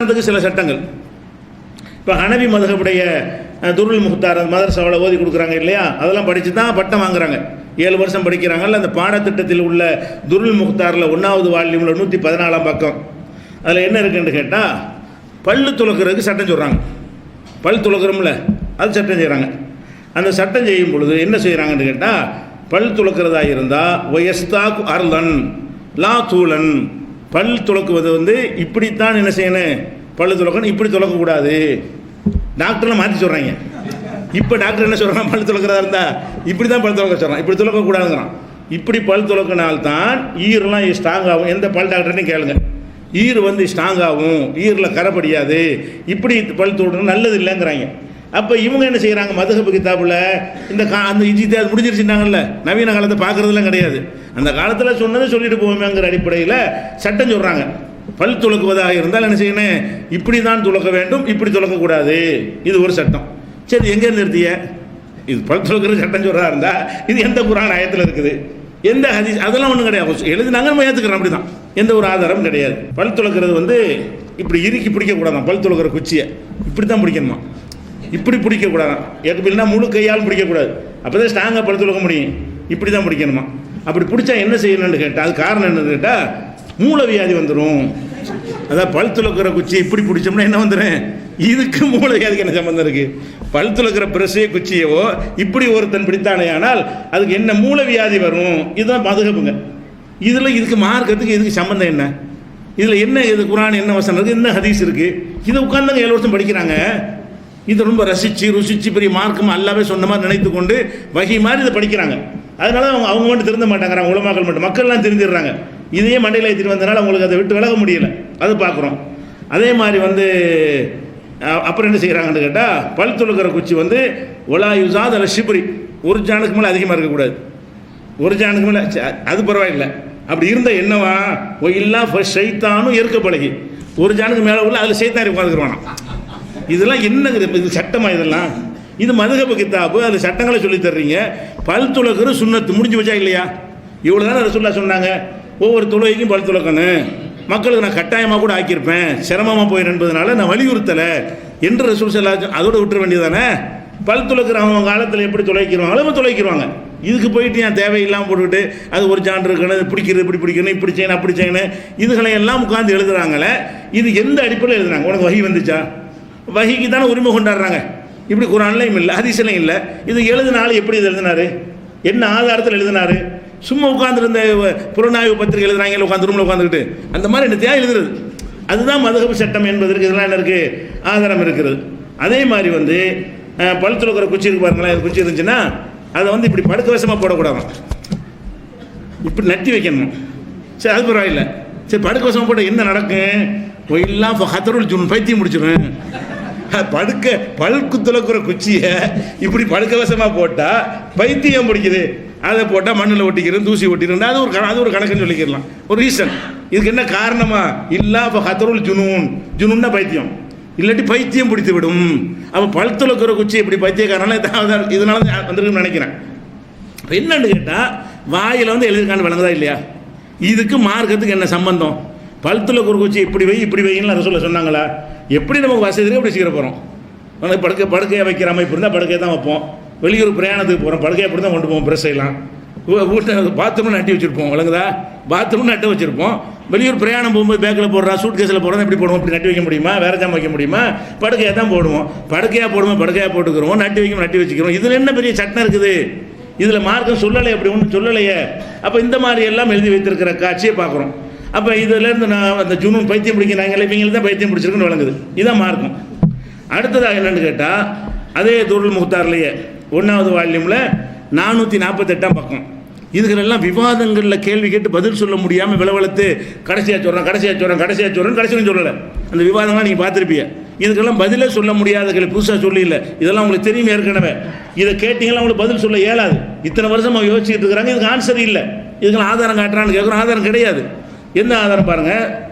சில சட்டங்கள் இப்போ ஹனவி மதகுடைய துருல் முக்தார் மதரசாவில் ஓதி கொடுக்குறாங்க இல்லையா, அதெல்லாம் படித்து தான் பட்டம் வாங்குறாங்க. 7 வருஷம் படிக்கிறாங்கல்ல. அந்த பாடத்திட்டத்தில் உள்ள துருல் முக்தாரில் 1வது வால்யூமில் 114ஆம் பக்கம் அதில் என்ன இருக்குன்னு கேட்டால், பல்லு துளக்கிறதுக்கு சட்டம் சொல்கிறாங்க. பல் துளக்கிறோம்ல, அது சட்டம் செய்கிறாங்க. அந்த சட்டம் செய்யும் பொழுது என்ன செய்கிறாங்கன்னு கேட்டால், பல் துளக்கிறதா இருந்தால் ஒயஸ்தாக் அர்லன் லா தூலன், பல் துளக்குவது இப்படித்தான் என்ன செய்யணும், பல்லு துளக்கணும், இப்படி துளக்கக்கூடாது. டாக்டர்லாம் மாற்றி சொல்கிறாங்க. இப்போ டாக்டர் என்ன சொல்கிறான், பல் துளக்கிறதா இருந்தால் இப்படி தான் பல் துளக்க சொல்கிறான், இப்படி துளக்கக்கூடாதுங்கிறான். இப்படி பல் துளக்கினால்தான் ஈரெலாம் ஸ்ட்ராங் ஆகும். எந்த பல் டாக்டர்னு கேளுங்க, ஈர் ஸ்ட்ராங் ஆகும், ஈரில் கரைப்படியாது, இப்படி பல் துளக்கணும் நல்லது இல்லைங்கிறாங்க. அப்போ இவங்க என்ன செய்கிறாங்க, மதுஹப் கிதாபில் இந்த அந்த அது முடிஞ்சிருச்சுட்டாங்கல்ல, நவீன காலத்தை பார்க்குறதுலாம் கிடையாது. அந்த காலத்தில் சொன்னதை சொல்லிட்டு போவோமேங்கிற அடிப்படையில் சட்டம் சொல்கிறாங்க. பல் துளக்குவதாக இருந்தால் என்ன செய்யணும், இப்படி தான் துளக்க வேண்டும், இப்படி துளக்கக்கூடாது. இது ஒரு சட்டம். சரி, எங்கே நிறுத்திய இது பல் துளக்கிற சட்டம் சொல்கிறதா இருந்தால் இது எந்த குர்ஆன் ஆயத்தில் இருக்குது, எந்த ஹதீஸ், அதெல்லாம் ஒன்றும் கிடையாது. எழுதி நாங்கள் ஏற்றுக்கிறோம், அப்படி தான், எந்த ஒரு ஆதாரம் கிடையாது. பல் துளக்கிறது இப்படி இறுக்கி பிடிக்கக்கூடாதான். பல் துளக்கிற குச்சியை இப்படி தான் பிடிக்கணுமா, இப்படி பிடிக்கக்கூடாதான். எப்படின்னா முழு கையால் பிடிக்கக்கூடாது, அப்போ தான் ஸ்ட்ராங்காக பல் துளக்க முடியும். இப்படி தான் பிடிக்கணுமா. அப்படி பிடிச்சா என்ன செய்யணும்னு கேட்டால், அது காரணம் என்னன்னு கேட்டால், மூலவியாதி வந்துடும். அதான் பல் துளக்கிற குச்சி இப்படி பிடிச்சோம்னா என்ன வந்துடும், இதுக்கு மூலவியாதிக்கு என்ன சம்பந்தம் இருக்குது? பல் துளக்கிற பிரஸ்ஸே குச்சியவோ இப்படி ஒருத்தன் பிடித்தானே ஆனால் அதுக்கு என்ன மூலவியாதி வரும். இதுதான் மதுஹபுங்க. இதில் இதுக்கு மார்க்கத்துக்கு இதுக்கு சம்பந்தம் என்ன, இதில் என்ன, இது குர்ஆன் என்ன வசனம் இருக்குது, என்ன ஹதீஸ் இருக்குது, இதை உட்கார்ந்தாங்க 7 வருஷம் படிக்கிறாங்க. இதை ரொம்ப ருசிச்சு பெரிய மார்க்கம் அல்லாவே சொன்ன மாதிரி நினைத்து கொண்டு வகி மாதிரி இதை படிக்கிறாங்க. அதனால அவங்க மட்டும் திருந்த மாட்டாங்கிறாங்க, உலமாக்கள் மட்டும், மக்கள்லாம் திருந்திடுறாங்க. இதையே மண்டையில் ஏற்றிட்டு வந்தனால அவங்களுக்கு அதை விட்டு விலக முடியல. அது பார்க்குறோம். அதே மாதிரி அப்புறம் என்ன செய்கிறாங்கன்னு கேட்டால், பல் துளக்கிற குச்சி ஒலா யுசாத் அல ஷிப்ரி, ஒரு ஜானுக்கு மேலே அதிகமாக இருக்கக்கூடாது. ஒரு ஜானுக்கு மேலே அது பரவாயில்லை. அப்படி இருந்தால் என்னவா, இல்லா ஷைத்தானும் இருக்க பழகி, ஒரு ஜானுக்கு மேலே உள்ள அதில் சைத்தான் உட்காந்துக்குருவானா. இதெல்லாம் என்னங்க, இது சட்டமாக? இதெல்லாம் இது மதுஹப் கிதாபு, அதில் சட்டங்களை சொல்லி தர்றீங்க. பல் துளக்கிற சுன்னத்து முடிஞ்சு வச்சா இல்லையா? இவ்வளோ தானே ரசூலுல்லாஹ் சொன்னாங்க, ஒவ்வொரு தொழுகைக்கும் பல் துளக்கணும். மக்களுக்கு நான் கட்டாயமாக கூட ஆக்கியிருப்பேன், சிரமமாக போயிடும் என்பதனால நான் வலியுறுத்தலை என்று ரசூல் ஸல்லல்லாஹு அதோடு விட்டுற வேண்டியதானே. பல் துளக்கிறவங்க காலத்தில் எப்படி துளைக்கிறவாங்களோ துளைக்கிறவாங்க. இதுக்கு போயிட்டு ஏன் தேவையில்லாமல் போட்டுக்கிட்டு அது ஒரு ஜான் இருக்கணும், பிடிக்கிறது இப்படி பிடிக்கணும், இப்படி செய்யணும், அப்படி செய்யணும், இதுகளை எல்லாம் உட்காந்து எழுதுறாங்களே. இது எந்த அடிப்படையில் எழுதுறாங்க? உனக்கு வஹி வந்துச்சா? வஹிக்கு தானே உரிமை கொண்டாடுறாங்க. இப்படி குர்ஆன்லையும் இல்லை, ஹதீஸ்லையும் இல்லை. இது எழுதினாலும் எப்படி இது எழுதினாரு, என்ன ஆதாரத்தில் எழுதினாரு? சும்மா உட்காந்துருந்த புலனாய்வு பத்திரிகை எழுதுறாங்க, உட்காந்து ரூமில் உட்காந்துக்கிட்டு அந்த மாதிரி என்ன தேவை எழுதுறது? அதுதான் மதுஹப் சட்டம் என்பதற்கு இதெல்லாம் என்ன இருக்குது, ஆதாரம் இருக்கிறது. அதே மாதிரி பல் துளக்கிற குச்சி இருக்கு பாருங்களேன், குச்சி இருந்துச்சுன்னா அதை இப்படி படுக்க வசமாக போடக்கூடாது, இப்படி நட்டி வைக்கணும். சரி, அது பரவாயில்லை. சரி, படுக்க வசமாக போட்ட என்ன நடக்கும், எல்லாம் ஹத்தருள் ஜுன் பைத்தியம் முடிச்சிடும். பழுக்கு துளக்கிற குச்சியை இப்படி படுக்க வசமாக போட்டால் பைத்தியம் பிடிக்குது. அதை போட்டால் மண்ணில் ஒட்டிக்கிறேன், தூசி ஒட்டிக்கிறேன், அது ஒரு கணக்குன்னு சொல்லிக்கிறலாம், ஒரு ரீசன். இதுக்கு என்ன காரணமா, இல்லா இப்போ ஹத்தருள் ஜுனுன்னா பைத்தியம், இல்லாட்டி பைத்தியம் பிடித்து விடும். அப்போ பல் துளக்கிற குச்சி இப்படி பைத்தியக்காரனால இதனால தான் வந்திருக்குன்னு நினைக்கிறேன். இப்போ என்னன்னு கேட்டால், வாயில் எழுதிருக்கான்னு விளங்குதா இல்லையா? இதுக்கு மார்க்கத்துக்கு என்ன சம்பந்தம்? பல் துளக்கிற குச்சி இப்படி வைன்னு ரசூலுல்லாஹ் சொன்னாங்களா? எப்படி நமக்கு வசதி இருக்கு அப்படி சீக்கிரம் போகிறோம். படுக்கையை வைக்கிற அமைப்பு இருந்தால் படுக்கையை தான் வைப்போம். வெளியூர் பிரயாணத்துக்கு போகிறோம், படுக்கையை அப்படி தான் கொண்டு போவோம். ப்ரெஸ் எல்லாம் வீட்டில் பாத்ரூம் நட்டி வச்சுருப்போம், விளங்குதா? பாத்ரூம் நட்டு வச்சுருப்போம். வெளியூர் பிரயாணம் போகும்போது பேக்கில் போடுறா, சூட் கேஸில் போடுறோம், எப்படி போடுவோம்? இப்படி நட்டி வைக்க முடியுமா? வேறு ஜாம் வைக்க முடியுமா? படுக்கையாக தான் போடுவோம். படுக்கையாக போட்டுக்கிறோம், நட்டி வச்சுக்கிறோம். இதில் என்ன பெரிய சட்டம் இருக்குது? இதில் மார்க்கம் சொல்லலை, அப்படி ஒன்றும் சொல்லலையே. அப்போ இந்த மாதிரி எல்லாம் எழுதி வைத்திருக்கிற காட்சியை பார்க்குறோம். அப்போ இதுலேருந்து நான் அந்த ஜுனூன் பைத்தியம் பிடிக்கிறாங்களே, இவங்களுக்கு தான் பைத்தியம் பிடிச்சிருக்குன்னு விளங்குது. இதுதான் மார்க்கம். அடுத்ததாக என்னென்னு கேட்டால், அதே துருல் முக்தார்லேயே 1வது வால்யூமில் 448ஆம் பக்கம் இதுகளெல்லாம் விவாதங்களில் கேள்வி கேட்டு பதில் சொல்ல முடியாமல் விளவளத்து கடைசியாக சொல்கிறேன் கடைசியும் சொல்லலை. அந்த விவாதங்கள்லாம் நீங்கள் பார்த்துருப்பீங்க. இதுக்கெல்லாம் பதிலே சொல்ல முடியாத புதுசாக சொல்லி இல்லை, இதெல்லாம் உங்களுக்கு தெரியும் ஏற்கனவே. இதை கேட்டிங்கன்னா அவங்களுக்கு பதில் சொல்ல இயலாது. இத்தனை வருஷம் அவங்க யோசிச்சுட்டு இருக்கிறாங்க, இதுக்கு ஆன்சர் இல்லை. இதுக்கெல்லாம் ஆதாரம் காட்டுறான்னு கேட்குறோம், ஆதாரம் கிடையாது. என்ன ஆதாரம் பாருங்கள்.